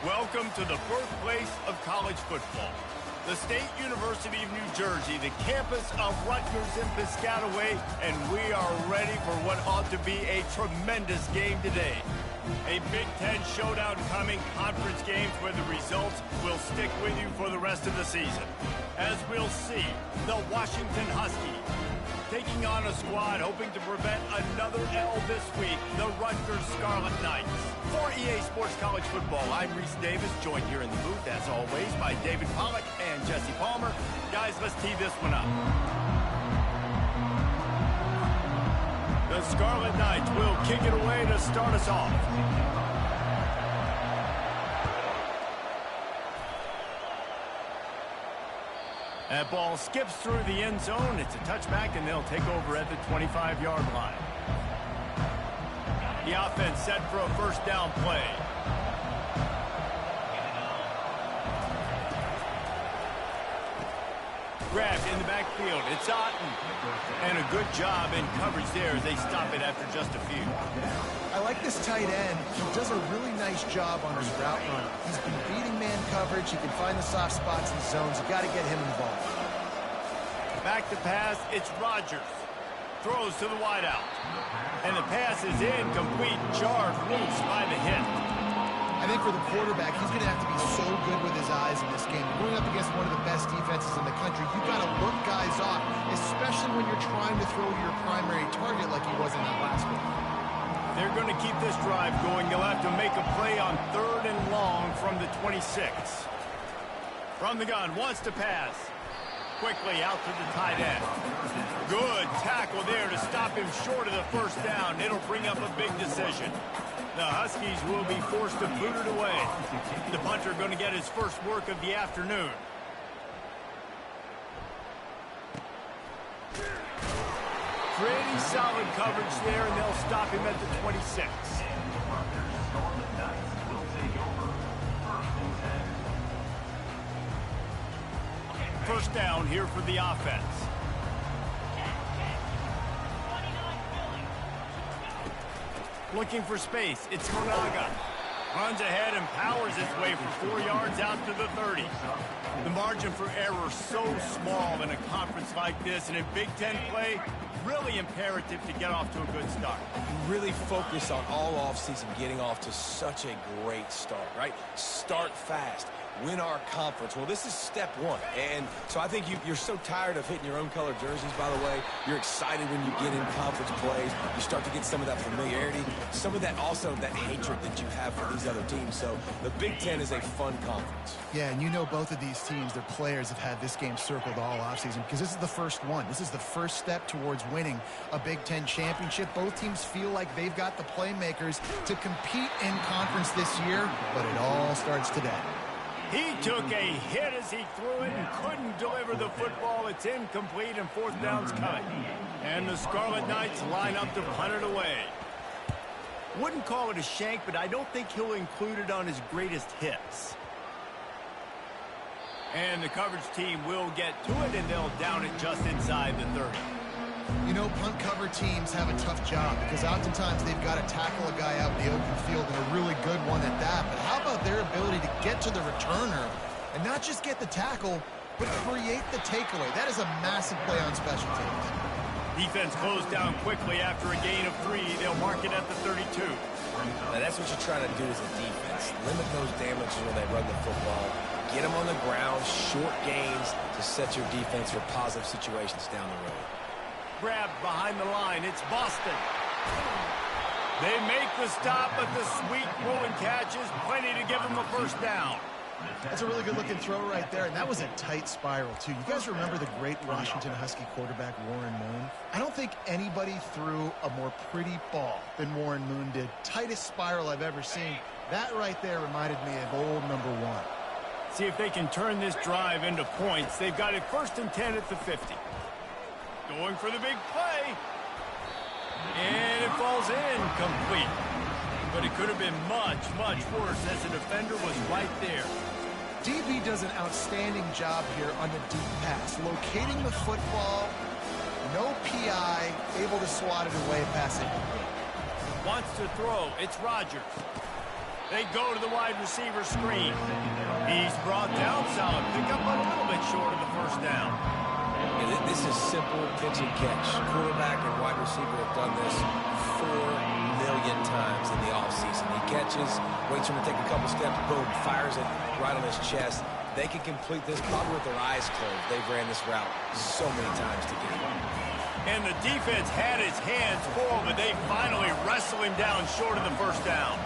Welcome to the birthplace of college football. The State University of New Jersey, the campus of Rutgers in Piscataway, and we are ready for what ought to be a tremendous game today. A Big Ten showdown coming, conference games where the results will stick with you for the rest of the season. As we'll see, the Washington Huskies taking on a squad hoping to prevent another L this week, the Rutgers Scarlet Knights. For EA Sports College Football, I'm Reese Davis, joined here in the booth, as always, by David Pollack and Jesse Palmer. Guys, let's tee this one up. The Scarlet Knights will kick it away to start us off. That ball skips through the end zone. It's a touchback, and they'll take over at the 25-yard line. The offense set for a first down play. Grabbed in the backfield. It's Otten. And a good job in coverage there as they stop it after just a few. I like this tight end. He does a really nice job on his route run. He's been beating man coverage. He can find the soft spots in zones. You got to get him involved. Back to pass. It's Rodgers. Throws to the wideout. And the pass is incomplete. Jarred loose by the hit. I think for the quarterback, he's going to have to be so good with his eyes in this game. Going up against one of the best defenses in the country, you've got to look guys off, especially when you're trying to throw your primary target like he was in that last one. They're going to keep this drive going. They'll have to make a play on 3rd and long from the 26. From the gun, wants to pass. Quickly out to the tight end. Good tackle there to stop him short of the first down. It'll bring up a big decision. The Huskies will be forced to boot it away. The punter going to get his first work of the afternoon. Pretty solid coverage there, and they'll stop him at the 26. First down here for the offense. Looking for space. It's Moraga. Runs ahead and powers his way for 4 yards out to the 30. The margin for error so small in a conference like this, and in Big Ten play, really imperative to get off to a good start. You really focus on all offseason getting off to such a great start, right? Start fast. Win our conference. Well, this is step one. And so I think you're so tired of hitting your own color jerseys, by the way. You're excited when you get in conference plays. You start to get some of that familiarity, some of that also that hatred that you have for these other teams. So the Big Ten is a fun conference. Yeah, and you know both of these teams, their players have had this game circled all offseason because this is the first one. This is the first step towards winning a Big Ten championship. Both teams feel like they've got the playmakers to compete in conference this year, but it all starts today. He took a hit as he threw it and couldn't deliver the football. It's incomplete and 4th down's coming. And the Scarlet Knights line up to punt it away. Wouldn't call it a shank, but I don't think he'll include it on his greatest hits. And the coverage team will get to it, and they'll down it just inside the 30. You know, punt cover teams have a tough job because oftentimes they've got to tackle a guy out in the open field, and a really good one at that. But how about their ability to get to the returner and not just get the tackle, but create the takeaway? That is a massive play on special teams. Defense closed down quickly after a gain of 3. They'll mark it at the 32. Now that's what you're trying to do as a defense. Limit those damages when they run the football. Get them on the ground, short gains to set your defense for positive situations down the road. Grabbed behind the line. It's Boston. They make the stop, but the sweet throw and catch is plenty to give them a first down. That's a really good-looking throw right there, and that was a tight spiral, too. You guys remember the great Washington Husky quarterback Warren Moon? I don't think anybody threw a more pretty ball than Warren Moon did. Tightest spiral I've ever seen. That right there reminded me of old number 1. See if they can turn this drive into points. They've got it 1st and 10 at the 50. Going for the big play. And it falls in complete. But it could have been much, much worse as the defender was right there. DB does an outstanding job here on the deep pass. Locating the football, no PI, able to swat it away past it. Wants to throw. It's Rodgers. They go to the wide receiver screen. He's brought down solid. Pick up a little bit short of the 1st down. And this is simple pitch and catch. Quarterback and wide receiver have done this 4 million times in the offseason. He catches, waits for him to take a couple steps, boom, fires it right on his chest. They can complete this probably with their eyes closed. They've ran this route so many times together. And the defense had his hands full, but they finally wrestle him down short of the 1st down.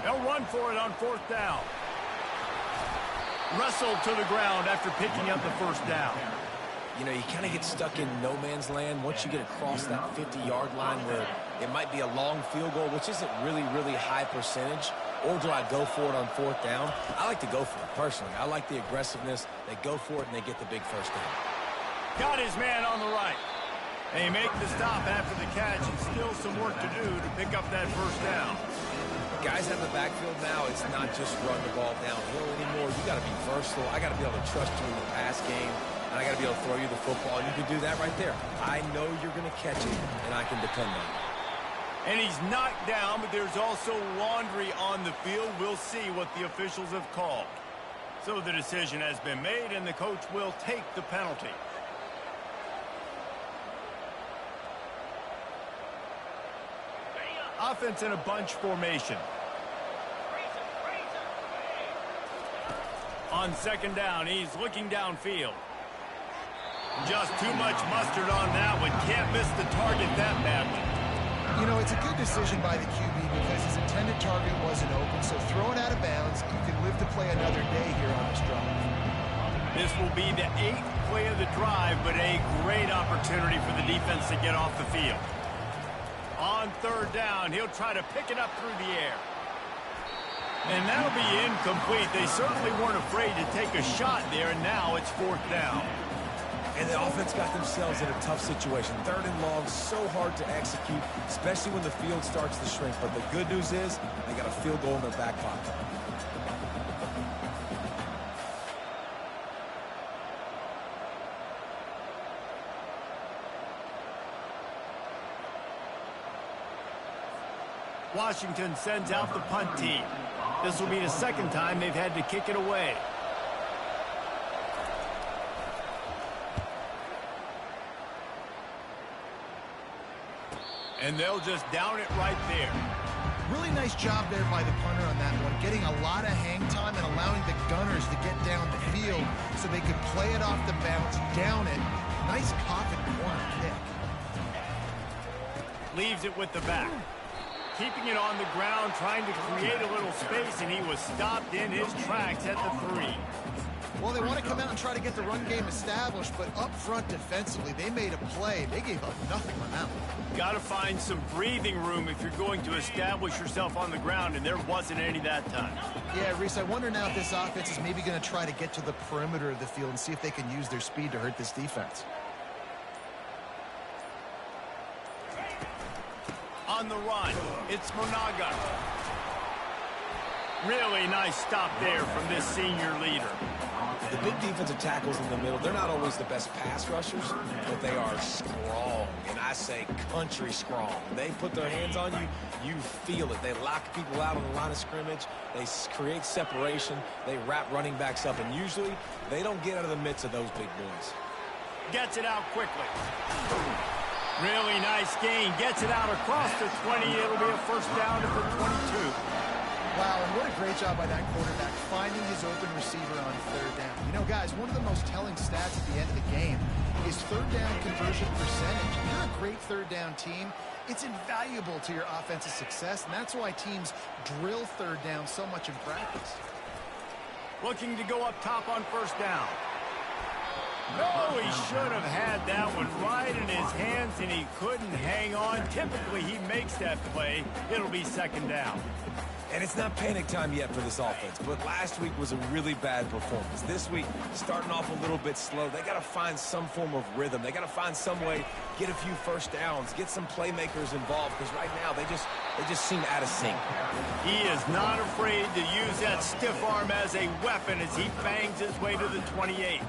They'll run for it on 4th down. Wrestled to the ground after picking up the 1st down. You know, you kind of get stuck in no man's land once you get across that 50-yard line where it might be a long field goal, which isn't really high percentage. Or do I go for it on 4th down? I like to go for it, personally. I like the aggressiveness. They go for it, and they get the big 1st down. Got his man on the right. They make the stop after the catch, and still some work to do to pick up that 1st down. Guys have the backfield now. It's not just run the ball downhill anymore. You got to be versatile. I got to be able to trust you in the pass game, and I got to be able to throw you the football. And you can do that right there. I know you're going to catch it, and I can depend on it. And he's knocked down, but there's also laundry on the field. We'll see what the officials have called. So the decision has been made, and the coach will take the penalty. Offense in a bunch formation. On 2nd down, he's looking downfield. Just too much mustard on that one. Can't miss the target that badly. You know, it's a good decision by the QB because his intended target wasn't open, so throw it out of bounds. You can live to play another day here on this drive. This will be the 8th play of the drive, but a great opportunity for the defense to get off the field. On 3rd down, he'll try to pick it up through the air. And that'll be incomplete. They certainly weren't afraid to take a shot there, and now it's 4th down. And the offense got themselves in a tough situation. 3rd and long, so hard to execute, especially when the field starts to shrink. But the good news is they got a field goal in their back pocket. Washington sends out the punt team. This will be the 2nd time they've had to kick it away. And they'll just down it right there. Really nice job there by the punter on that one, getting a lot of hang time and allowing the Gunners to get down the field so they could play it off the bounce, down it. Nice coffin corner kick. Leaves it with the back. Keeping it on the ground, trying to create a little space, and he was stopped in his tracks at the 3. Well, they want to come out and try to get the run game established, but up front defensively, they made a play. They gave up nothing on that one. Got to find some breathing room if you're going to establish yourself on the ground, and there wasn't any that time. Yeah, Reese, I wonder now if this offense is maybe going to try to get to the perimeter of the field and see if they can use their speed to hurt this defense. On the run, it's Monaga. Really nice stop there from this senior leader. The big defensive tackles in the middle, they're not always the best pass rushers, but they are strong, and I say country strong. When they put their hands on you, you feel it. They lock people out on the line of scrimmage. They create separation. They wrap running backs up, and usually they don't get out of the midst of those big boys. Gets it out quickly. Really nice gain. Gets it out across the 20. It'll be a 1st down to the 22. Wow, and what a great job by that quarterback, finding his open receiver on 3rd down. You You know, guys, one of the most telling stats at the end of the game is third down conversion percentage. If you're a great third down team, it's invaluable to your offensive success, and that's why teams drill third down so much in practice. Looking to go up top on first down. No, he should have had that one right in his hands, and he couldn't hang on. Typically, he makes that play. It'll be second down. And it's not panic time yet for this offense, but last week was a really bad performance. This week, starting off a little bit slow. They got to find some form of rhythm. They got to find some way, get a few first downs, get some playmakers involved, because right now they just seem out of sync. He is not afraid to use that stiff arm as a weapon as he bangs his way to the 28.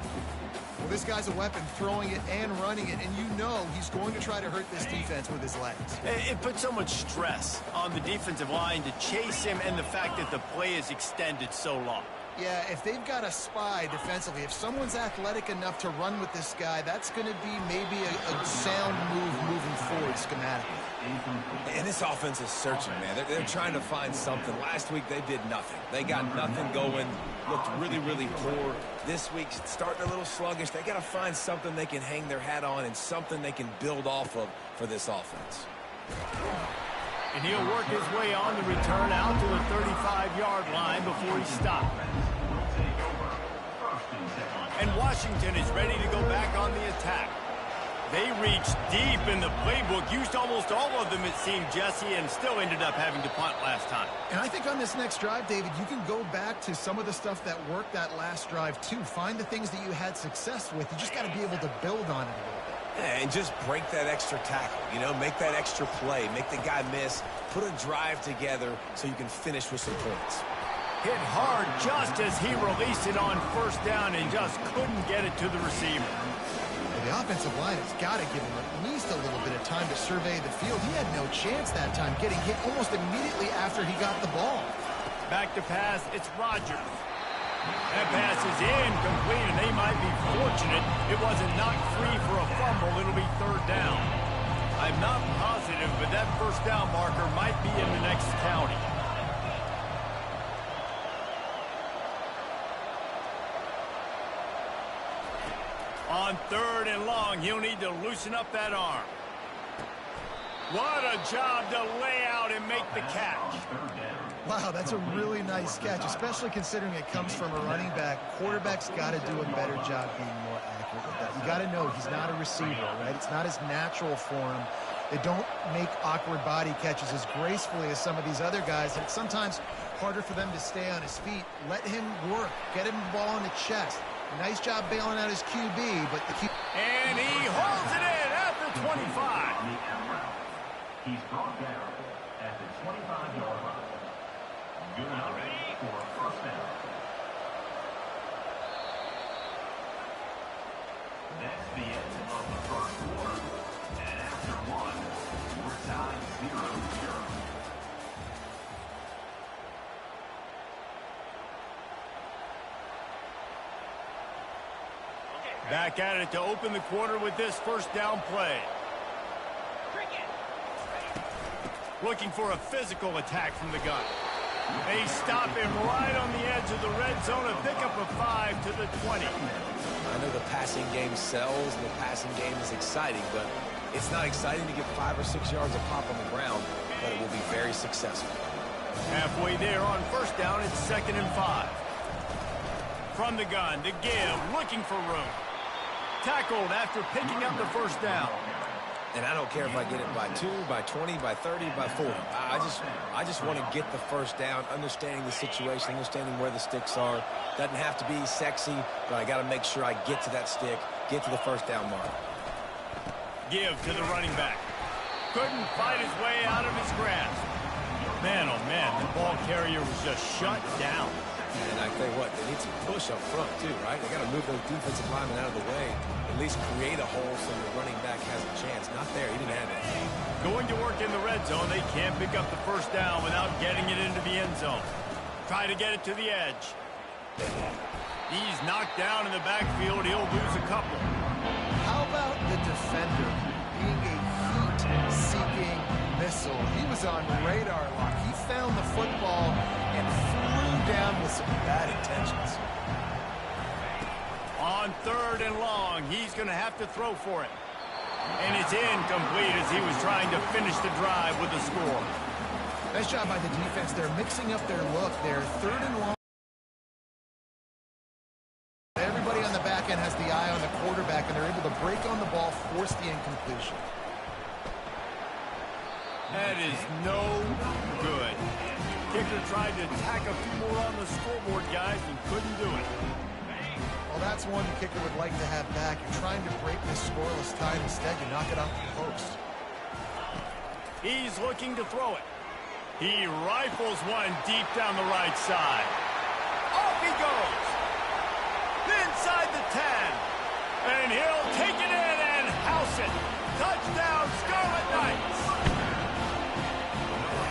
Well, this guy's a weapon, throwing it and running it, and you know he's going to try to hurt this defense with his legs. It puts so much stress on the defensive line to chase him, and the fact that the play is extended so long. Yeah, if they've got a spy defensively, if someone's athletic enough to run with this guy, that's going to be maybe a sound move moving forward schematically. And this offense is searching, man. They're trying to find something. Last week, they did nothing. They got nothing going, looked really, really poor. This week, starting a little sluggish. They got to find something they can hang their hat on and something they can build off of for this offense. And he'll work his way on the return out to the 35-yard line before he stopped. And Washington is ready to go back on the attack. They reached deep in the playbook, used almost all of them, it seemed, Jesse, and still ended up having to punt last time. And I think on this next drive, David, you can go back to some of the stuff that worked that last drive, too. Find the things that you had success with. You just got to be able to build on it a little bit. Yeah, and just break that extra tackle, you know, make that extra play, make the guy miss, put a drive together so you can finish with some points. Hit hard just as he released it on first down and just couldn't get it to the receiver. The offensive line has got to give him at least a little bit of time to survey the field. He had no chance that time, getting hit almost immediately after he got the ball. Back to pass, it's Rodgers. That pass is incomplete, and they might be fortunate it wasn't knocked free for a fumble. It'll be third down. I'm not positive, but that first down marker might be in the next county. On third and long, he'll need to loosen up that arm. What a job to lay out and make the catch. Wow, that's a really nice catch, especially considering it comes from a running back. Quarterback's got to do a better job being more accurate with that. You got to know he's not a receiver, right? It's not as natural for him. They don't make awkward body catches as gracefully as some of these other guys, and it's sometimes harder for them to stay on his feet. Let him work. Get him the ball in the chest. Nice job bailing out his QB, but the QB... And he holds it in at the 25. He's brought down at the 25-yard line. Good enough for a first down. That's the end of the first quarter. And after one, we're tied 0-0. Back at it to open the quarter with this first down play. Looking for a physical attack from the gun. They stop him right on the edge of the red zone, a pickup of 5 to the 20. I know the passing game sells, and the passing game is exciting, but it's not exciting to get 5 or 6 yards of pop on the ground, but it will be very successful. Halfway there on first down, it's 2nd and 5. From the gun to give, looking for room. Tackled after picking up the first down. And I don't care if I get it by 2, by 20, by 30, by 40. I just want to get the first down, understanding the situation, understanding where the sticks are. Doesn't have to be sexy, but I got to make sure I get to that stick, get to the first down mark. Give to the running back. Couldn't fight his way out of his grasp. Man, oh man, the ball carrier was just shut down. And I tell you what, they need some push up front too, right? They got to move those defensive linemen out of the way, at least create a hole so the running back has a chance. Not there, he didn't have it. Going to work in the red zone, they can't pick up the first down without getting it into the end zone. Try to get it to the edge. He's knocked down in the backfield. He'll lose a couple. How about the defender being a heat-seeking missile? He was on radar lock. He found the football and flew down with some bad intentions. on 3rd and long. He's going to have to throw for it. And it's incomplete as he was trying to finish the drive with a score. Nice job by the defense. They're mixing up their look there. 3rd and long. Everybody on the back end has the eye on the quarterback, and they're able to break on the ball, force the incompletion. That is no good. Kicker tried to tack a few more on the scoreboard, guys, and couldn't do it. Well, that's one the kicker would like to have back. You're trying to break this scoreless tie. Instead, you knock it off the post. He's looking to throw it. He rifles one deep down the right side. Off he goes. Inside the 10. And he'll take it in and house it. Touchdown, Scarlet Knights.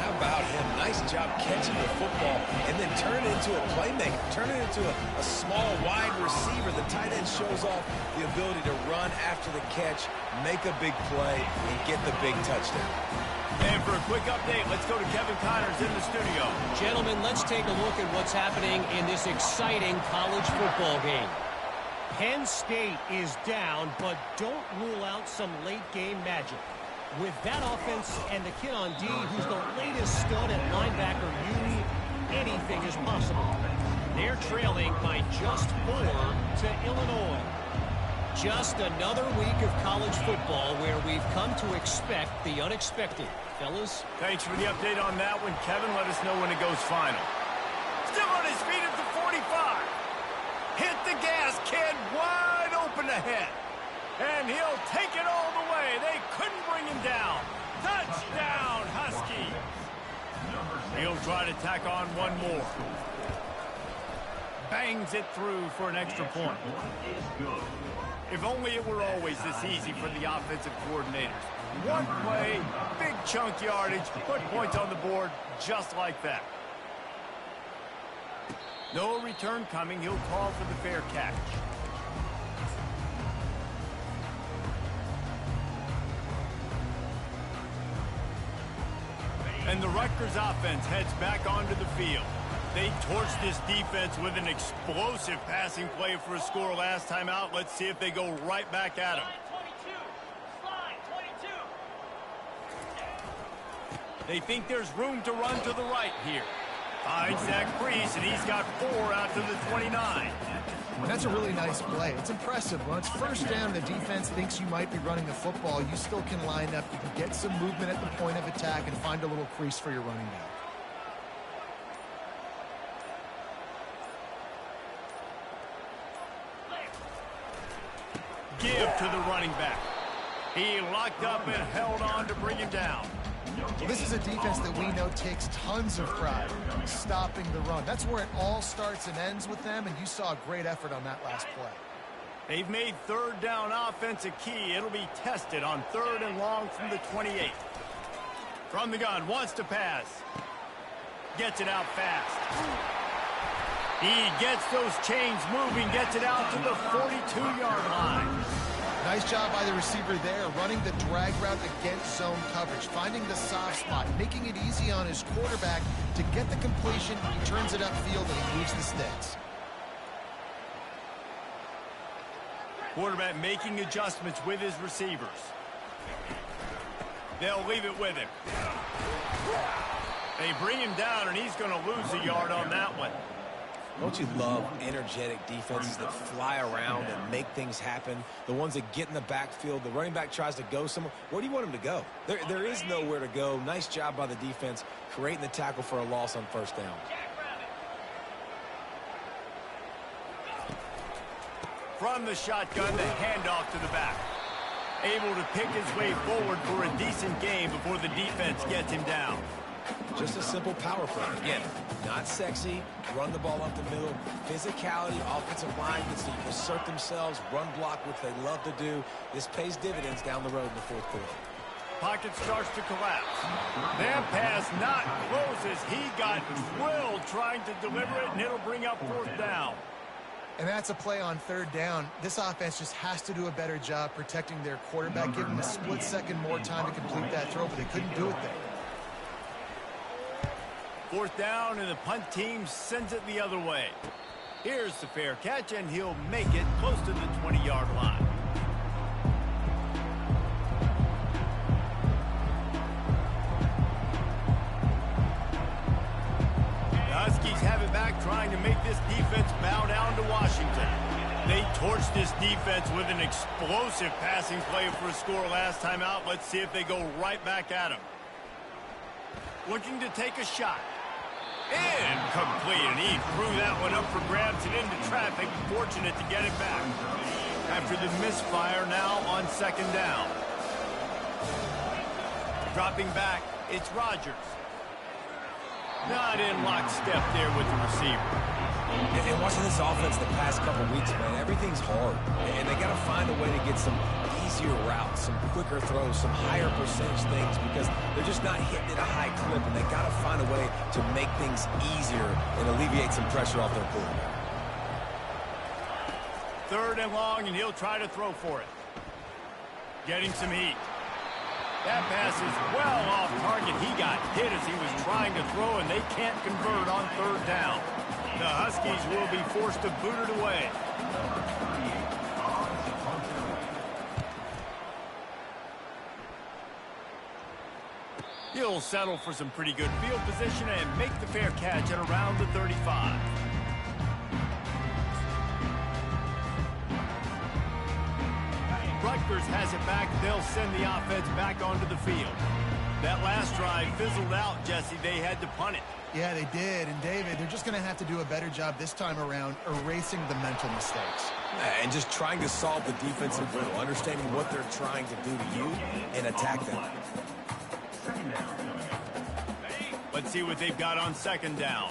How about him? Nice job catching the football and then turn it into a playmaker. Turn it into a small, wide receiver. The tight end shows off the ability to run after the catch, make a big play, and get the big touchdown. And for a quick update, let's go to Kevin Connors in the studio. Gentlemen, let's take a look at what's happening in this exciting college football game. Penn State is down, but don't rule out some late-game magic. With that offense and the kid on D, who's the latest stud at linebacker unit, anything is possible. They're trailing by just 4 to Illinois. Just another week of college football where we've come to expect the unexpected. Fellas? Thanks for the update on that one, Kevin. Let us know when it goes final. Still on his feet at the 45. Hit the gas, kid. Wide open ahead. And he'll take it all the way. They couldn't bring him down. Touchdown, Huskies. He'll try to tack on one more. Bangs it through for an extra point. If only it were always this easy for the offensive coordinators. One play, big chunk yardage, put points on the board just like that. No return coming. He'll call for the fair catch. And the Rutgers offense heads back onto the field. They torched this defense with an explosive passing play for a score last time out. Let's see if they go right back at him. They think there's room to run to the right here. Finds Zach Priest, and he's got 4 out to the 29. That's a really nice play. It's impressive. When it's first down, the defense thinks you might be running the football. You still can line up. You can get some movement at the point of attack and find a little crease for your running back. Give to the running back. He locked up and held on to bring him down. Well, this is a defense that we know takes tons of pride stopping the run. That's where it all starts and ends with them, and you saw a great effort on that last play. They've made 3rd down offense a key. It'll be tested on 3rd and long from the 28. From the gun, wants to pass. Gets it out fast. He gets those chains moving, gets it out to the 42-yard line. Nice job by the receiver there, running the drag route against zone coverage, finding the soft spot, making it easy on his quarterback to get the completion. He turns it upfield and he moves the sticks. Quarterback making adjustments with his receivers. They'll leave it with him. They bring him down, and he's going to lose a yard on that one. Don't you love energetic defenses that fly around and make things happen? The ones that get in the backfield, the running back tries to go somewhere. Where do you want him to go? There is nowhere to go. Nice job by the defense creating the tackle for a loss on 1st down. From the shotgun, the handoff to the back. Able to pick his way forward for a decent game before the defense gets him down. Just a simple power play. Again, not sexy, run the ball up the middle, physicality, offensive line gets to assert themselves, run block, which they love to do. This pays dividends down the road in the 4th quarter. Pocket starts to collapse. That pass not closes. He got drilled trying to deliver it, and it'll bring up 4th down. And that's a play on 3rd down. This offense just has to do a better job protecting their quarterback, give them a split second more time to complete that throw, but they couldn't do it there. 4th down, and the punt team sends it the other way. Here's the fair catch, and he'll make it close to the 20-yard line. The Huskies have it back, trying to make this defense bow down to Washington. They torched this defense with an explosive passing play for a score last time out. Let's see if they go right back at him. Looking to take a shot. Incomplete, and he threw that one up for grabs and into traffic. Fortunate to get it back. After the misfire, now on second down. Dropping back, it's Rodgers. Not in lockstep there with the receiver. And watching this offense the past couple weeks, man, everything's hard. And they got to find a way to get some easier routes, some quicker throws, some higher percentage things, because they're just not hitting at a high clip, and they got to find a way to make things easier and alleviate some pressure off their quarterback. Third and long, and he'll try to throw for it. Getting some heat. That pass is well off target. He got hit as he was trying to throw, and they can't convert on third down. The Huskies will be forced to boot it away. He'll settle for some pretty good field position and make the fair catch at around the 35. Rutgers has it back. They'll send the offense back onto the field. That last drive fizzled out, Jesse. They had to punt it. Yeah, they did. And, David, they're just going to have to do a better job this time around erasing the mental mistakes. And just trying to solve the defensive riddle, understanding what they're trying to do to you and attack them. Let's see what they've got on second down.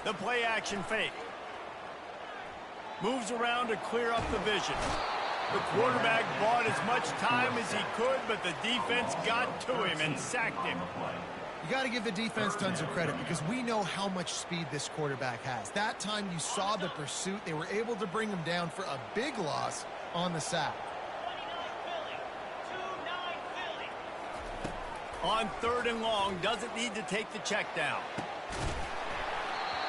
The play action fake. Moves around to clear up the vision. The quarterback bought as much time as he could, but the defense got to him and sacked him. You got to give the defense tons of credit because we know how much speed this quarterback has. That time you saw the pursuit. They were able to bring him down for a big loss on the sack. On third and long, doesn't need to take the check down.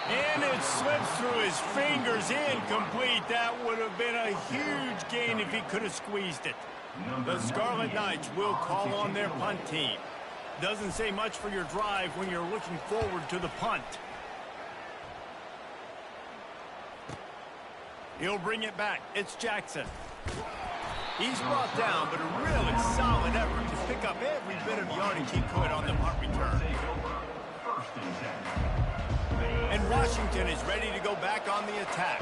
And it slips through his fingers, incomplete. That would have been a huge gain if he could have squeezed it. The Scarlet Knights will call on their punt team. Doesn't say much for your drive when you're looking forward to the punt. He'll bring it back. It's Jackson. He's brought down, but a really solid effort to pick up every bit of yardage he could on the punt return. And Washington is ready to go back on the attack.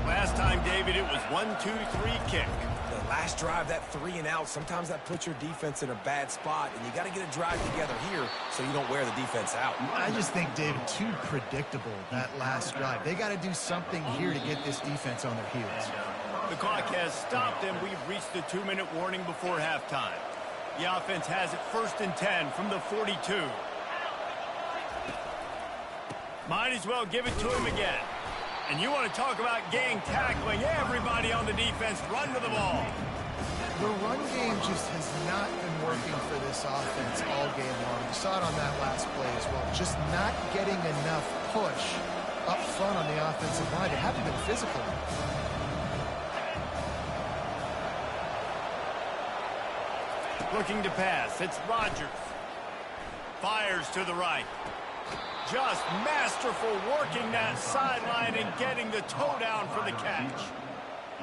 Last time, David, it was 1-2-3 kick. The last drive, that 3 and out, sometimes that puts your defense in a bad spot, and you got to get a drive together here so you don't wear the defense out. I just think, David, too predictable, that last drive. They got to do something here to get this defense on their heels. The clock has stopped, and we've reached the 2-minute warning before halftime. The offense has it 1st and 10 from the 42. Might as well give it to him again. And you want to talk about gang tackling. Everybody on the defense run to the ball. The run game just has not been working for this offense all game long. You saw it on that last play as well. Just not getting enough push up front on the offensive line. They haven't been physical. Looking to pass. It's Rodgers. Fires to the right. Just masterful working that sideline and getting the toe down for the catch.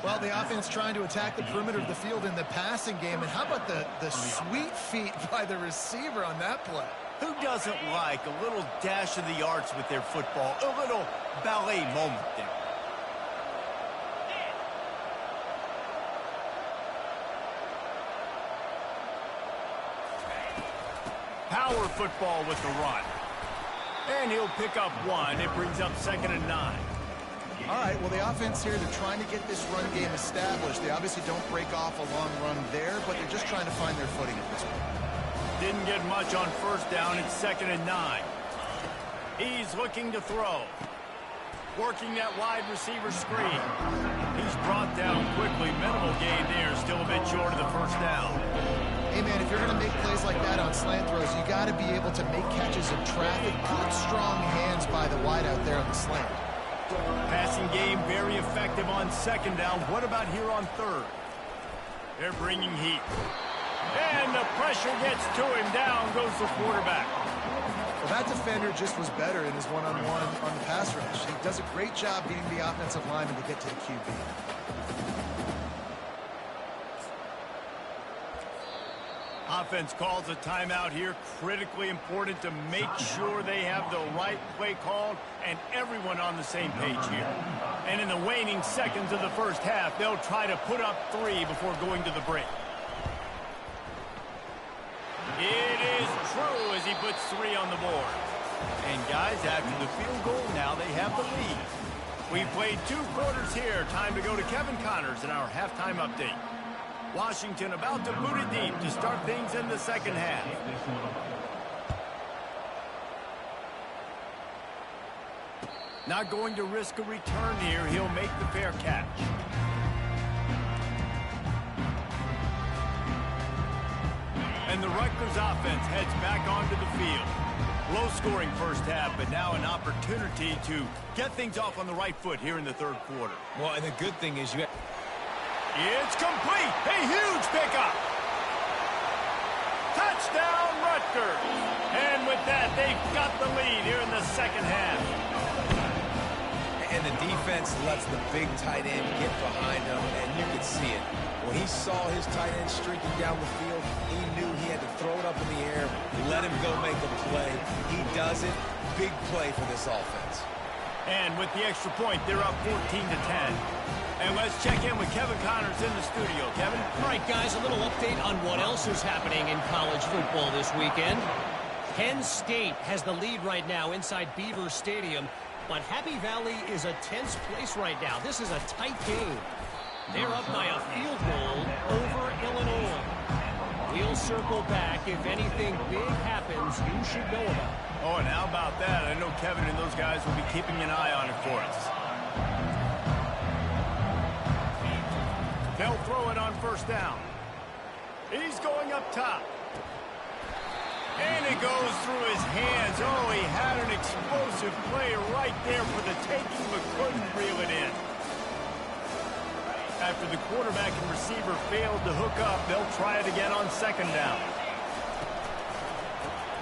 Well, the offense trying to attack the perimeter of the field in the passing game. And how about the sweet feet by the receiver on that play? Who doesn't like a little dash of the arts with their football? A little ballet moment there. Power football with the run. And he'll pick up 1. It brings up 2nd and 9. All right, well, the offense here, they're trying to get this run game established. They obviously don't break off a long run there, but they're just trying to find their footing at this point. Didn't get much on 1st down. It's 2nd and 9. He's looking to throw. Working that wide receiver screen. He's brought down quickly. Minimal gain there. Still a bit short of the 1st down. Hey, man, if you're going to make plays like that on slant throws, you got to be able to make catches in traffic. Good, strong hands by the wide out there on the slant. Passing game very effective on second down. What about here on third? They're bringing heat. And the pressure gets to him. Down goes the quarterback. Well, that defender just was better in his one-on-one on the pass rush. He does a great job beating the offensive lineman to get to the QB. Offense calls a timeout here. Critically important to make sure they have the right play called and everyone on the same page here. And in the waning seconds of the first half, they'll try to put up 3 before going to the break. It is true as he puts 3 on the board. And guys, after the field goal, now they have the lead. We've played 2 quarters here. Time to go to Kevin Connors in our halftime update. Washington about to boot it deep to start things in the second half. Not going to risk a return here. He'll make the fair catch. And the Rutgers offense heads back onto the field. Low-scoring first half, but now an opportunity to get things off on the right foot here in the third quarter. Well, and the good thing is you have... It's complete. A huge pickup. Touchdown, Rutgers. And with that, they've got the lead here in the second half. And the defense lets the big tight end get behind him, and you can see it. When he saw his tight end streaking down the field, he knew he had to throw it up in the air, let him go make a play. He does it. Big play for this offense. And with the extra point, they're up 14-10. And let's check in with Kevin Connors in the studio. Kevin? All right, guys, a little update on what else is happening in college football this weekend. Penn State has the lead right now inside Beaver Stadium, but Happy Valley is a tense place right now. This is a tight game. They're up by a field goal over Illinois. We'll circle back. If anything big happens, you should know about it. Oh, and how about that? I know Kevin and those guys will be keeping an eye on it for us. They'll throw it on first down. He's going up top. And it goes through his hands. Oh, he had an explosive play right there for the taking, but couldn't reel it in. After the quarterback and receiver failed to hook up, they'll try it again on second down.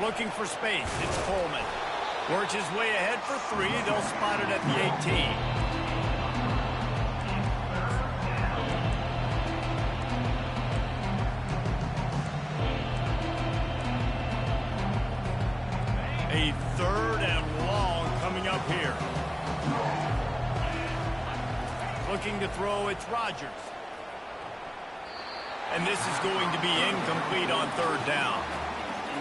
Looking for space, it's Coleman. Works his way ahead for 3. They'll spot it at the 18. A third and long coming up here. Looking to throw, it's Rodgers. And this is going to be incomplete on third down.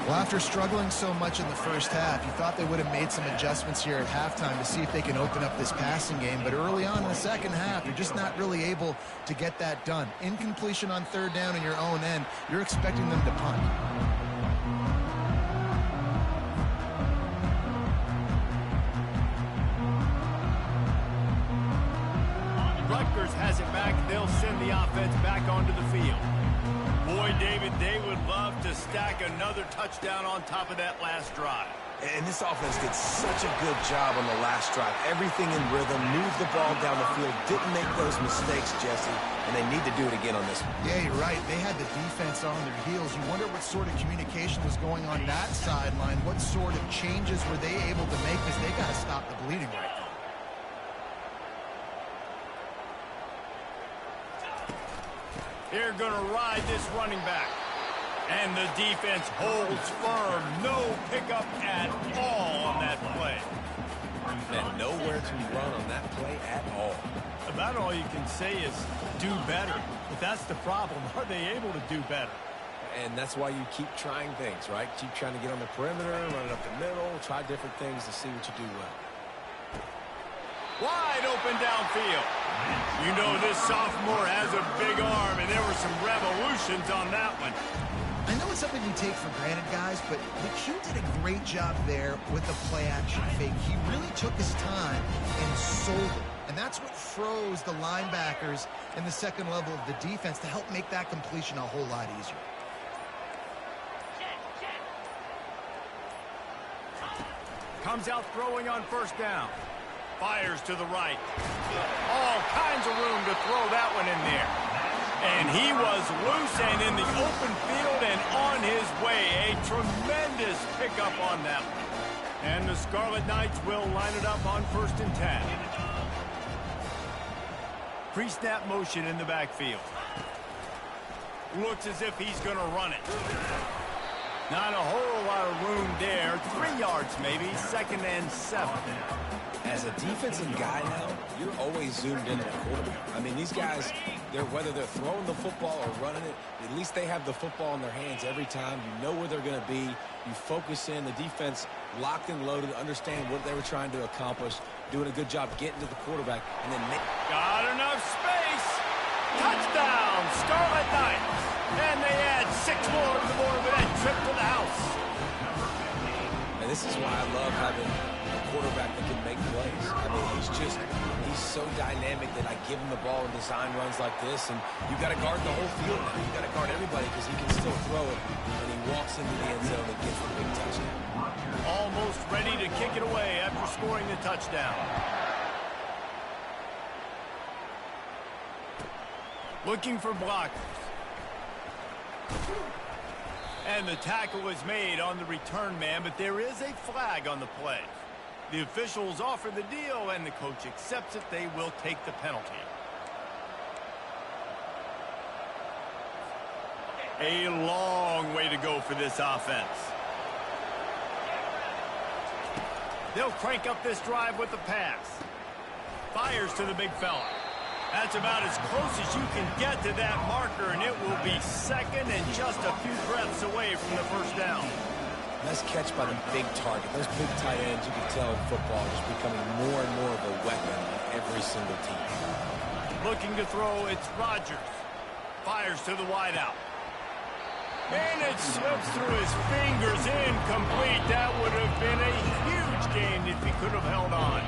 Well, after struggling so much in the first half, you thought they would have made some adjustments here at halftime to see if they can open up this passing game. But early on in the second half, you're just not really able to get that done. Incompletion on third down in your own end, you're expecting them to punt. Rutgers has it back. They'll send the offense back onto the field. Boy, David, they would love to stack another touchdown on top of that last drive. And this offense did such a good job on the last drive. Everything in rhythm, moved the ball down the field, didn't make those mistakes, Jesse, and they need to do it again on this one. Yeah, you're right. They had the defense on their heels. You wonder what sort of communication was going on that sideline. What sort of changes were they able to make, because they got to stop the bleeding right now. They're going to ride this running back. And the defense holds firm. No pickup at all on that play. And nowhere to run on that play at all. About all you can say is do better. But that's the problem. Are they able to do better? And that's why you keep trying things, right? Keep trying to get on the perimeter, run it up the middle, try different things to see what you do well. Wide open downfield. You know this sophomore has a big arm, and there were some revolutions on that one. I know it's something we take for granted, guys, but McHugh did a great job there with the play-action fake. He really took his time and sold it. And that's what froze the linebackers in the second level of the defense to help make that completion a whole lot easier. Comes out throwing on first down. Fires to the right. All kinds of room to throw that one in there. And he was loose and in the open field and on his way. A tremendous pickup on that one. And the Scarlet Knights will line it up on 1st and 10. Pre-snap motion in the backfield. Looks as if he's going to run it. Not a whole lot of room there. 3 yards maybe. 2nd and 7. As a defensive guy now, you're always zoomed into the quarterback. I mean, these guys, whether they're throwing the football or running it, at least they have the football in their hands every time. You know where they're going to be. You focus in. The defense locked and loaded, understand what they were trying to accomplish, doing a good job getting to the quarterback. And then got enough space. Touchdown, Scarlet Knights. And they add 6 more to the board with that trip to the house. And this is why I love having a quarterback that can make plays. I mean, he's so dynamic that I give him the ball and design runs like this, and you got to guard the whole field now. You got to guard everybody because he can still throw it, and he walks into the end zone and gets the big touchdown. Almost ready to kick it away after scoring the touchdown. Looking for blockers. And the tackle is made on the return man, but there is a flag on the play. The officials offer the deal, and the coach accepts it. They will take the penalty. A long way to go for this offense. They'll crank up this drive with the pass. Fires to the big fella. That's about as close as you can get to that marker, and it will be 2nd and just a few breaths away from the 1st down. Nice catch by the big target. Those big tight ends, you can tell in football, are just becoming more and more of a weapon on every single team. Looking to throw, it's Rodgers. Fires to the wideout. And it slips through his fingers, incomplete. That would have been a huge gain if he could have held on.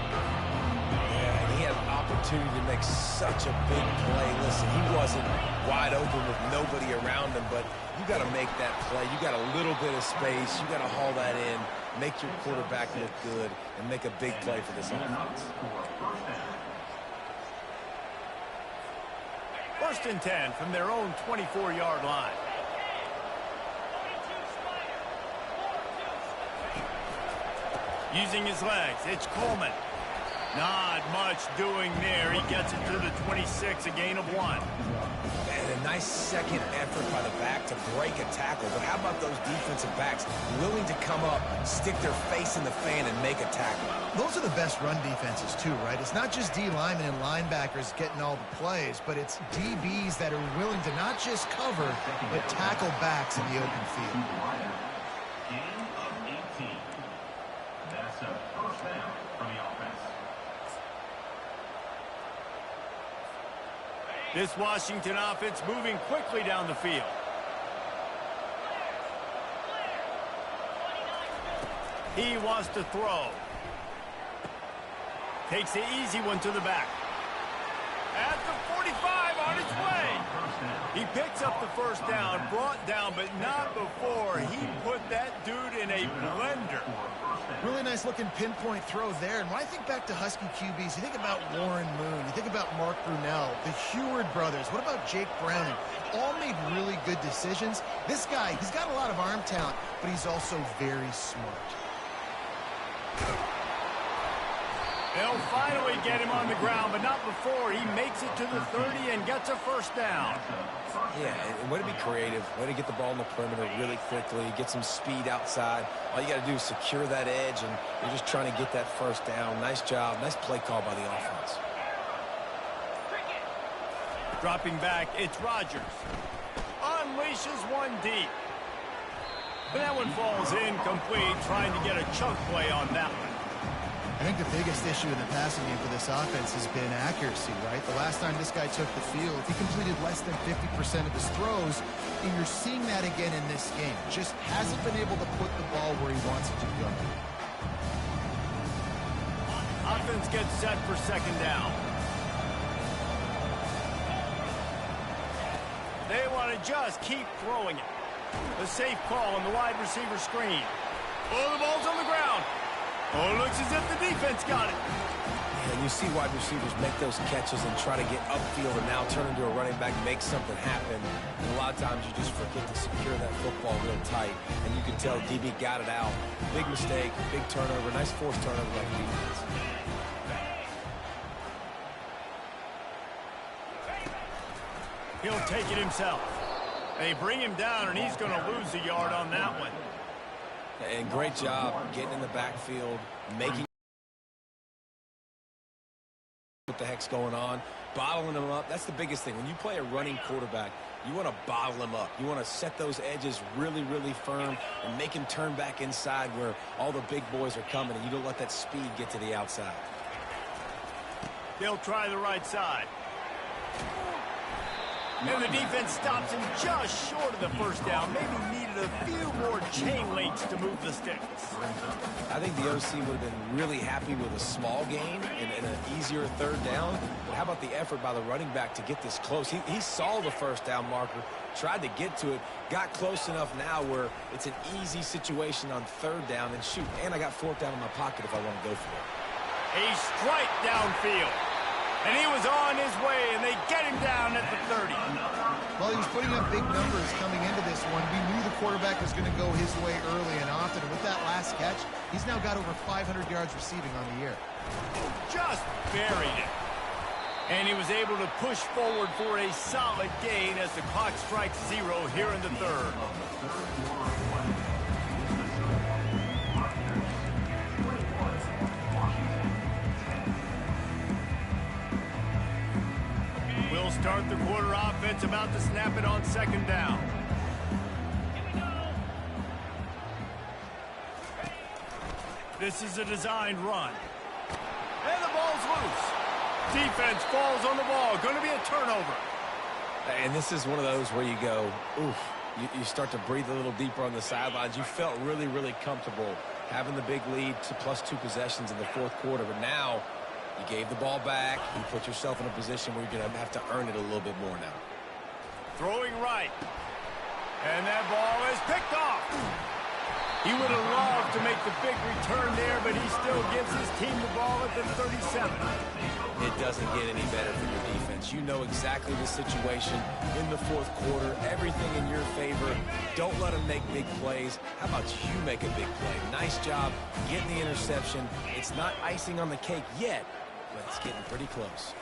He had an opportunity to make such a big play. Listen, he wasn't wide open with nobody around him, but you got to make that play. You got a little bit of space. You got to haul that in, make your quarterback look good, and make a big play for this offense. 1st and 10 from their own 24-yard line. Using his legs, it's Coleman. Not much doing there. He gets it to the 26, a gain of 1. And a nice second effort by the back to break a tackle. But how about those defensive backs willing to come up, stick their face in the fan, and make a tackle? Those are the best run defenses, too, right? It's not just D linemen and linebackers getting all the plays, but it's DBs that are willing to not just cover, but tackle backs in the open field. Gain of 18. That's a 1st down from the offense. This Washington offense moving quickly down the field. He wants to throw. Takes the easy one to the back. At the 45, on its way. He picks up the 1st down, brought down, but not before he put that dude in a blender. Really nice looking pinpoint throw there. And when I think back to Husky QBs, you think about Warren Moon, you think about Mark Brunell, the Heward brothers. What about Jake Browning? All made really good decisions. This guy, he's got a lot of arm talent, but he's also very smart. They'll finally get him on the ground, but not before he makes it to the 30 and gets a 1st down. Yeah, and way to be creative, way to get the ball in the perimeter really quickly, get some speed outside. All you got to do is secure that edge, and you're just trying to get that 1st down. Nice job, nice play call by the offense. Dropping back, it's Rodgers. Unleashes one deep. But that one falls incomplete, trying to get a chunk play on that one. I think the biggest issue in the passing game for this offense has been accuracy, right? The last time this guy took the field, he completed less than 50% of his throws, and you're seeing that again in this game. Just hasn't been able to put the ball where he wants it to go. Offense gets set for 2nd down. They want to just keep throwing it. A safe call on the wide receiver screen. Oh, the ball's on the ground. Oh, it looks as if the defense got it. And you see wide receivers make those catches and try to get upfield and now turn into a running back, make something happen. And a lot of times you just forget to secure that football real tight. And you can tell DB got it out. Big mistake, big turnover, nice forced turnover by the defense. He'll take it himself. They bring him down, and he's going to lose a yard on that one. And great job getting in the backfield, making what the heck's going on, bottling them up. That's the biggest thing. When you play a running quarterback, you want to bottle them up. You want to set those edges really, really firm and make him turn back inside where all the big boys are coming, and you don't let that speed get to the outside. They'll try the right side. And the defense stops him just short of the first down. Maybe needed a few more chain links to move the sticks. I think the OC would have been really happy with a small gain and an easier third down. But how about the effort by the running back to get this close? He saw the first down marker, tried to get to it, got close enough now where it's an easy situation on third down. And shoot, and I got fourth down in my pocket if I want to go for it. A strike downfield. And he was on his way, and they get him down at the 30. Well, he was putting up big numbers coming into this one. We knew the quarterback was going to go his way early and often. And with that last catch, he's now got over 500 yards receiving on the year. Just buried it. And he was able to push forward for a solid gain as the clock strikes 0 here in the third. We'll start the quarter offense, about to snap it on second down. This is a designed run. And the ball's loose. Defense falls on the ball. Going to be a turnover. And this is one of those where you go, oof, you start to breathe a little deeper on the sidelines. You felt really, really comfortable having the big lead to +2 possessions in the fourth quarter. But now you gave the ball back. You put yourself in a position where you're going to have to earn it a little bit more now. Throwing right. And that ball is picked off. He would have loved to make the big return there, but he still gives his team the ball at the 37. It doesn't get any better for your defense. You know exactly the situation in the fourth quarter. Everything in your favor. Don't let them make big plays. How about you make a big play? Nice job getting the interception. It's not icing on the cake yet, but it's getting pretty close.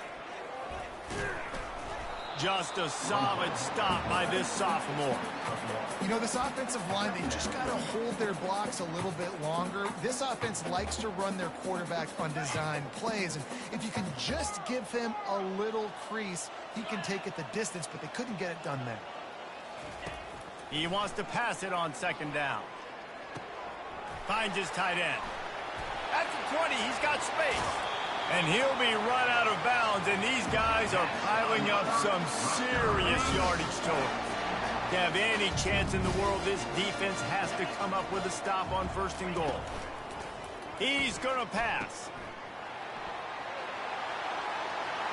Just a solid stop by this sophomore. You know, this offensive line, they just got to hold their blocks a little bit longer. This offense likes to run their quarterback on design plays. And if you can just give him a little crease, he can take it the distance, but they couldn't get it done there. He wants to pass it on second down. Finds his tight end. At the 20, he's got space. And he'll be run out of bounds, and these guys are piling up some serious yardage total. To have any chance in the world, this defense has to come up with a stop on 1st and goal. He's going to pass.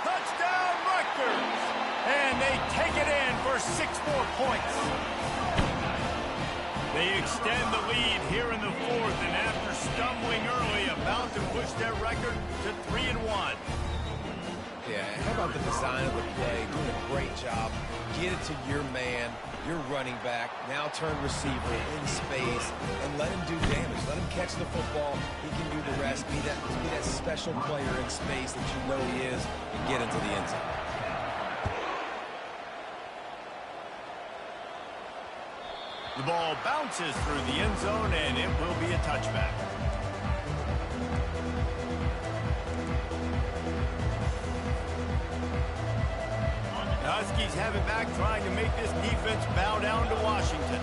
Touchdown, Rutgers! And they take it in for 6 more points. They extend the lead here in the fourth, and after stumbling early, about to push their record to 3-1. Yeah, how about the design of the play? Doing a great job. Get it to your man, your running back, now turn receiver in space, and let him do damage. Let him catch the football. He can do the rest. Be that special player in space that you know he is, and get into the end zone. The ball bounces through the end zone, and it will be a touchback. The Huskies have it back, trying to make this defense bow down to Washington.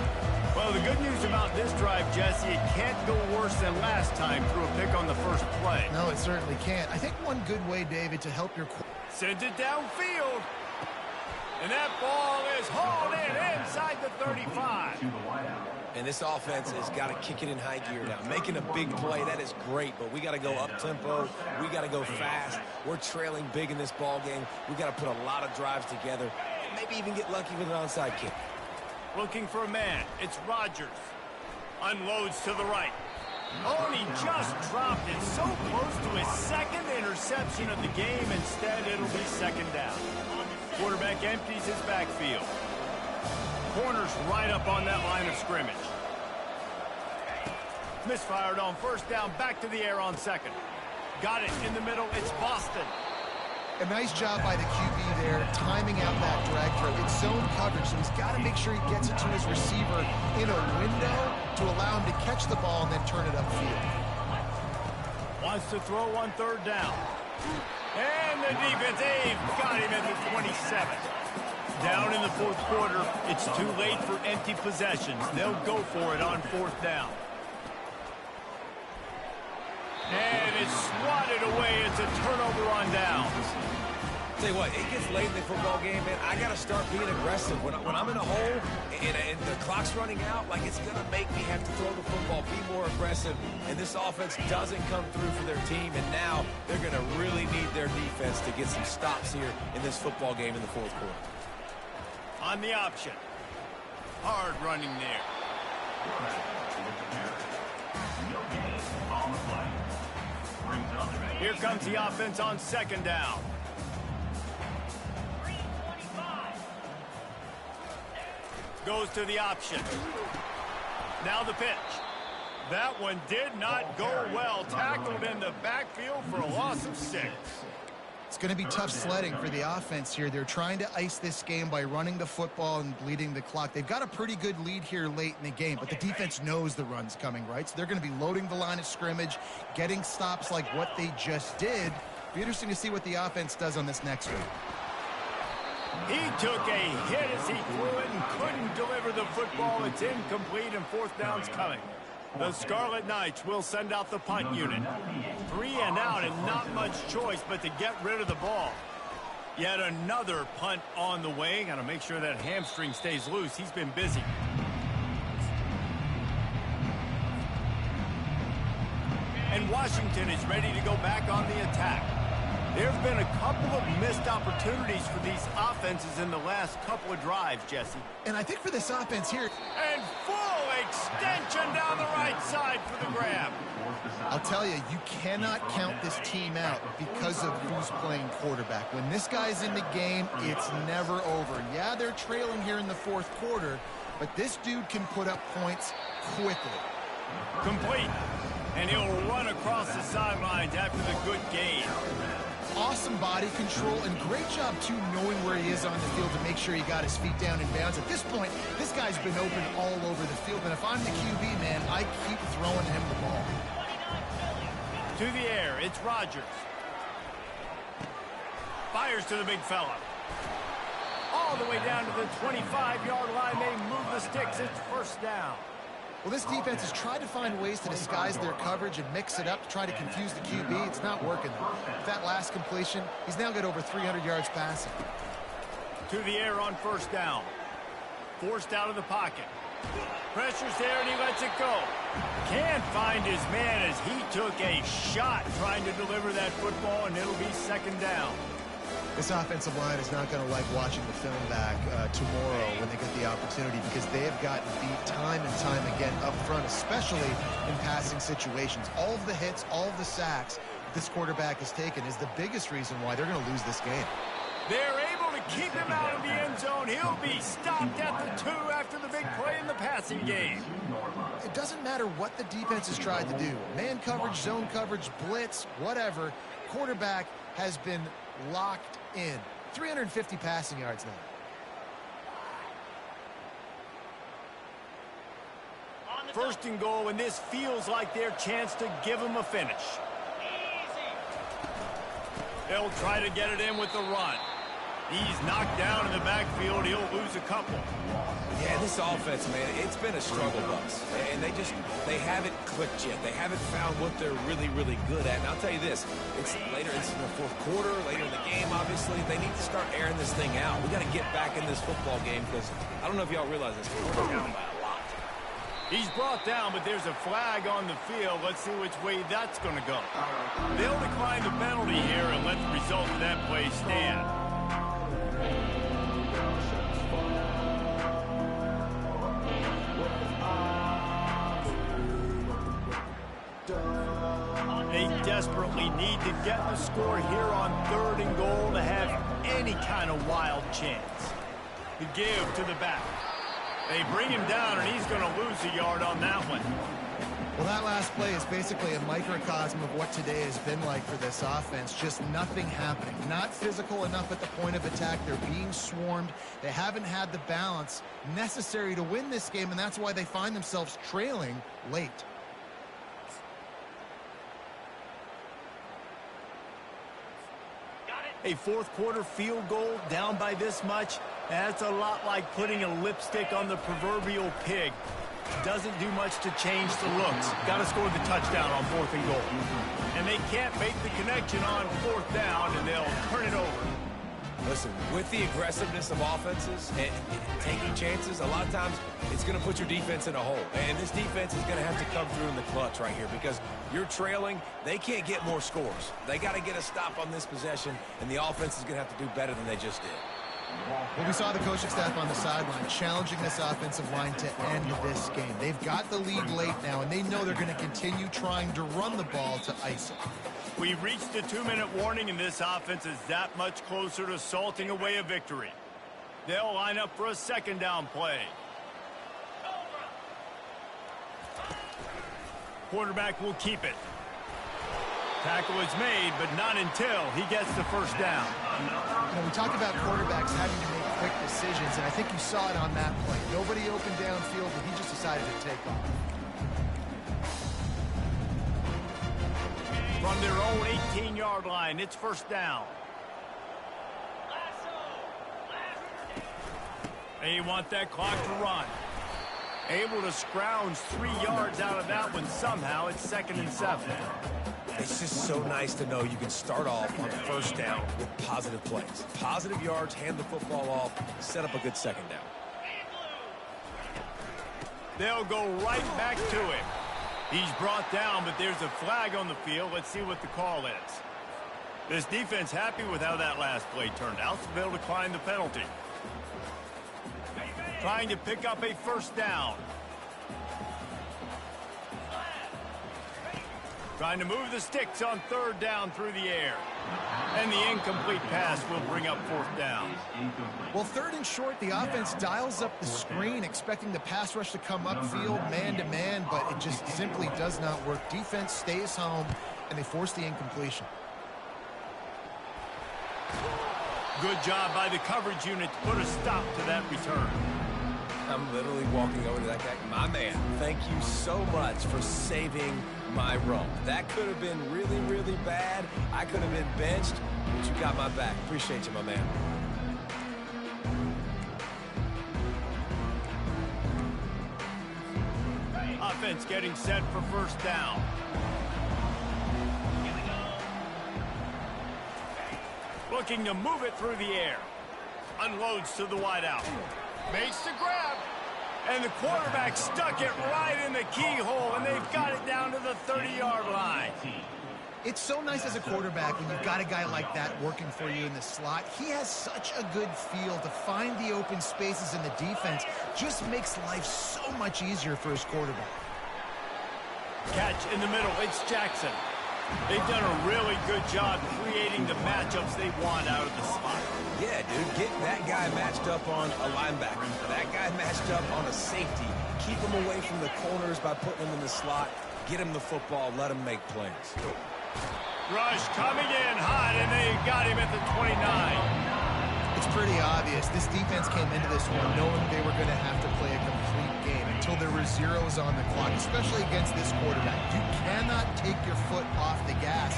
Well, the good news about this drive, Jesse, it can't go worse than last time through a pick on the first play. No, it certainly can't. I think one good way, David, to help your... Sends it downfield. And that ball is hauled in inside the 35. And this offense has got to kick it in high gear now. Making a big play, that is great, but we got to go up-tempo. We got to go fast. We're trailing big in this ball game. We got to put a lot of drives together. Maybe even get lucky with an onside kick. Looking for a man. It's Rodgers. Unloads to the right. Oh, and he just dropped it so close to his second interception of the game. Instead, it'll be second down. Quarterback empties his backfield. Corner's right up on that line of scrimmage. Misfired on first down, back to the air on second. Got it in the middle, it's Boston. A nice job by the QB there, timing out that drag throw. It's zone coverage, so he's got to make sure he gets it to his receiver in a window to allow him to catch the ball and then turn it upfield. Wants to throw on third down. And the defense, they've got him at the 27. Down in the fourth quarter, it's too late for empty possessions. They'll go for it on fourth down. And it's swatted away. It's a turnover on downs. Tell you what, it gets late in the football game, man. I got to start being aggressive. When I'm in a hole and the clock's running out, like it's going to make me have to throw the football, be more aggressive. And this offense doesn't come through for their team. And now they're going to really need their defense to get some stops here in this football game in the fourth quarter. On the option. Hard running there. Here comes the offense on second down. Goes to the option. Now the pitch. That one did not go well. Tackled in the backfield for a loss of 6. It's going to be tough sledding for the offense here. They're trying to ice this game by running the football and bleeding the clock. They've got a pretty good lead here late in the game, but the defense knows the run's coming, right? So they're going to be loading the line of scrimmage, getting stops like what they just did. Be interesting to see what the offense does on this next one. He took a hit as he threw it and couldn't deliver the football. It's incomplete and fourth down's coming. The Scarlet Knights will send out the punt unit. 3 and out and not much choice but to get rid of the ball. Yet another punt on the way. Got to make sure that hamstring stays loose. He's been busy. And Washington is ready to go back on the attack. There have been a couple of missed opportunities for these offenses in the last couple of drives, Jesse. And I think for this offense here... And full extension down the right side for the grab. I'll tell you, you cannot count this team out because of who's playing quarterback. When this guy's in the game, it's never over. Yeah, they're trailing here in the fourth quarter, but this dude can put up points quickly. Complete. And he'll run across the sidelines after the good gain. Awesome body control and great job, too, knowing where he is on the field to make sure he got his feet down in bounds. At this point, this guy's been open all over the field, and if I'm the QB, man, I keep throwing him the ball. To the air, it's Rodgers. Fires to the big fella. All the way down to the 25-yard line. They move the sticks. It's first down. Well, this defense has tried to find ways to disguise their coverage and mix it up to try to confuse the QB. It's not working. With that last completion, he's now got over 300 yards passing. To the air on first down. Forced out of the pocket. Pressure's there and he lets it go. Can't find his man as he took a shot trying to deliver that football, and it'll be second down. This offensive line is not going to like watching the film back tomorrow when they get the opportunity, because they have gotten beat time and time again up front, especially in passing situations. All of the hits, all of the sacks this quarterback has taken is the biggest reason why they're going to lose this game. They're able to keep him out of the end zone. He'll be stopped at the 2 after the big play in the passing game. It doesn't matter what the defense has tried to do. Man coverage, zone coverage, blitz, whatever. Quarterback has been locked in. 350 passing yards now. First and goal, and this feels like their chance to give them a finish. They'll try to get it in with the run. He's knocked down in the backfield. He'll lose a couple. Yeah, this offense, man, it's been a struggle bus. And they haven't clicked yet. They haven't found what they're really, really good at. And I'll tell you this, it's in the fourth quarter, later in the game, obviously. They need to start airing this thing out. We got to get back in this football game, because I don't know if y'all realize this, we're down by a lot. He's brought down, but there's a flag on the field. Let's see which way that's going to go. They'll decline the penalty here and let the result of that play stand. desperately need to get the score here on 3rd and goal to have any kind of wild chance. The give to the back. They bring him down, and he's going to lose a yard on that one. Well, that last play is basically a microcosm of what today has been like for this offense. Just nothing happening. Not physical enough at the point of attack. They're being swarmed. They haven't had the balance necessary to win this game, and that's why they find themselves trailing late. A fourth quarter field goal down by this much, that's a lot like putting a lipstick on the proverbial pig. Doesn't do much to change the looks. Got to score the touchdown on 4th and goal. And they can't make the connection on 4th down, and they'll turn it over. Listen, with the aggressiveness of offenses and taking chances, a lot of times it's going to put your defense in a hole. And this defense is going to have to come through in the clutch right here because you're trailing. They can't get more scores. They got to get a stop on this possession, and the offense is going to have to do better than they just did. Well, we saw the coaching staff on the sideline challenging this offensive line to end this game. They've got the lead late now, and they know they're going to continue trying to run the ball to ice it. We've reached the 2-minute warning, and this offense is that much closer to salting away a victory. They'll line up for a 2nd down play. Quarterback will keep it. Tackle is made, but not until he gets the 1st down. You know, we talk about quarterbacks having to make quick decisions, and I think you saw it on that play. Nobody open downfield, but he just decided to take off. From their own 18-yard line, it's 1st down. They want that clock to run. Able to scrounge 3 yards out of that one somehow. It's 2nd and 7. It's just so nice to know you can start off on 1st down with positive plays. Positive yards, hand the football off, set up a good 2nd down. They'll go right back to him. He's brought down, but there's a flag on the field. Let's see what the call is. This defense happy with how that last play turned out, so they'll decline the penalty. Trying to pick up a 1st down. Trying to move the sticks on 3rd down through the air. And the incomplete pass will bring up 4th down. Well, 3rd and short, the offense dials up the screen, expecting the pass rush to come upfield man-to-man, but it just simply does not work. Defense stays home, and they force the incompletion. Good job by the coverage unit to put a stop to that return. I'm literally walking over to that guy. My man, thank you so much for saving my run. That could have been really, really bad. I could have been benched, but you got my back. Appreciate you, my man. Offense getting set for 1st down. Looking to move it through the air. Unloads to the wideout. Makes the grab. And the quarterback stuck it right in the keyhole, and they've got it down to the 30-yard line. It's so nice as a quarterback when you've got a guy like that working for you in the slot. He has such a good feel to find the open spaces in the defense. Just makes life so much easier for his quarterback. Catch in the middle. It's Jackson. They've done a really good job creating the matchups they want out of the slot. Yeah, dude, get that guy matched up on a linebacker. That guy matched up on a safety. Keep him away from the corners by putting him in the slot. Get him the football. Let him make plays. Rush coming in hot, and they got him at the 29. It's pretty obvious. This defense came into this one knowing they were going to have to play a complete game until there were zeros on the clock, especially against this quarterback. You cannot take your foot off the gas.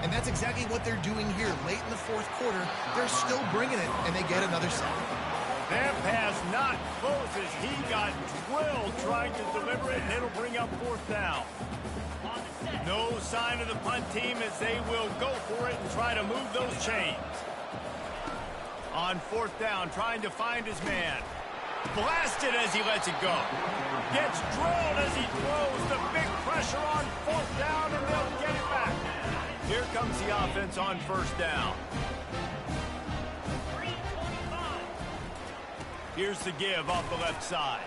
And that's exactly what they're doing here. Late in the 4th quarter, they're still bringing it, and they get another sack. That pass not close as he got drilled trying to deliver it, and it'll bring up 4th down. No sign of the punt team as they will go for it and try to move those chains. On 4th down, trying to find his man. Blasted as he lets it go. Gets drilled as he throws the big pressure on 4th down, and they'll get it back. Here comes the offense on 1st down. Here's the give off the left side.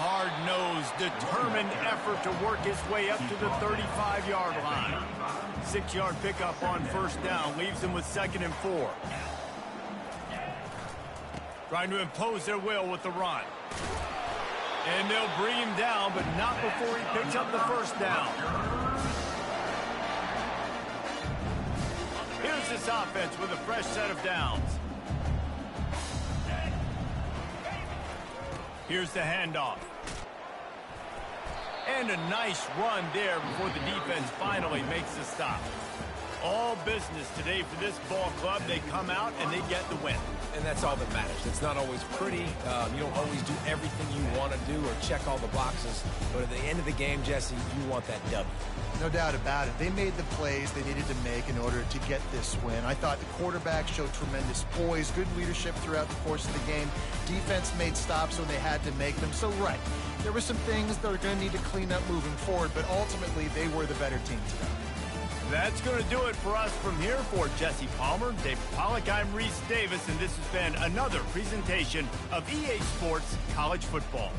Hard-nosed, determined effort to work his way up to the 35-yard line. 6-yard pickup on first down leaves him with 2nd and 4. Trying to impose their will with the run. And they'll bring him down, but not before he picks up the first down. Here's this offense with a fresh set of downs. Here's the handoff. And a nice run there before the defense finally makes the stop. All business today for this ball club. They come out and they get the win. And that's all that matters. It's not always pretty. You don't always do everything you want to do or check all the boxes. But at the end of the game, Jesse, you want that W. No doubt about it. They made the plays they needed to make in order to get this win. I thought the quarterback showed tremendous poise, good leadership throughout the course of the game. Defense made stops when they had to make them. So, right, there were some things that are going to need to clean up moving forward, but ultimately they were the better team today. That's going to do it for us from here. For Jesse Palmer, David Pollack, I'm Reese Davis, and this has been another presentation of EA Sports College Football.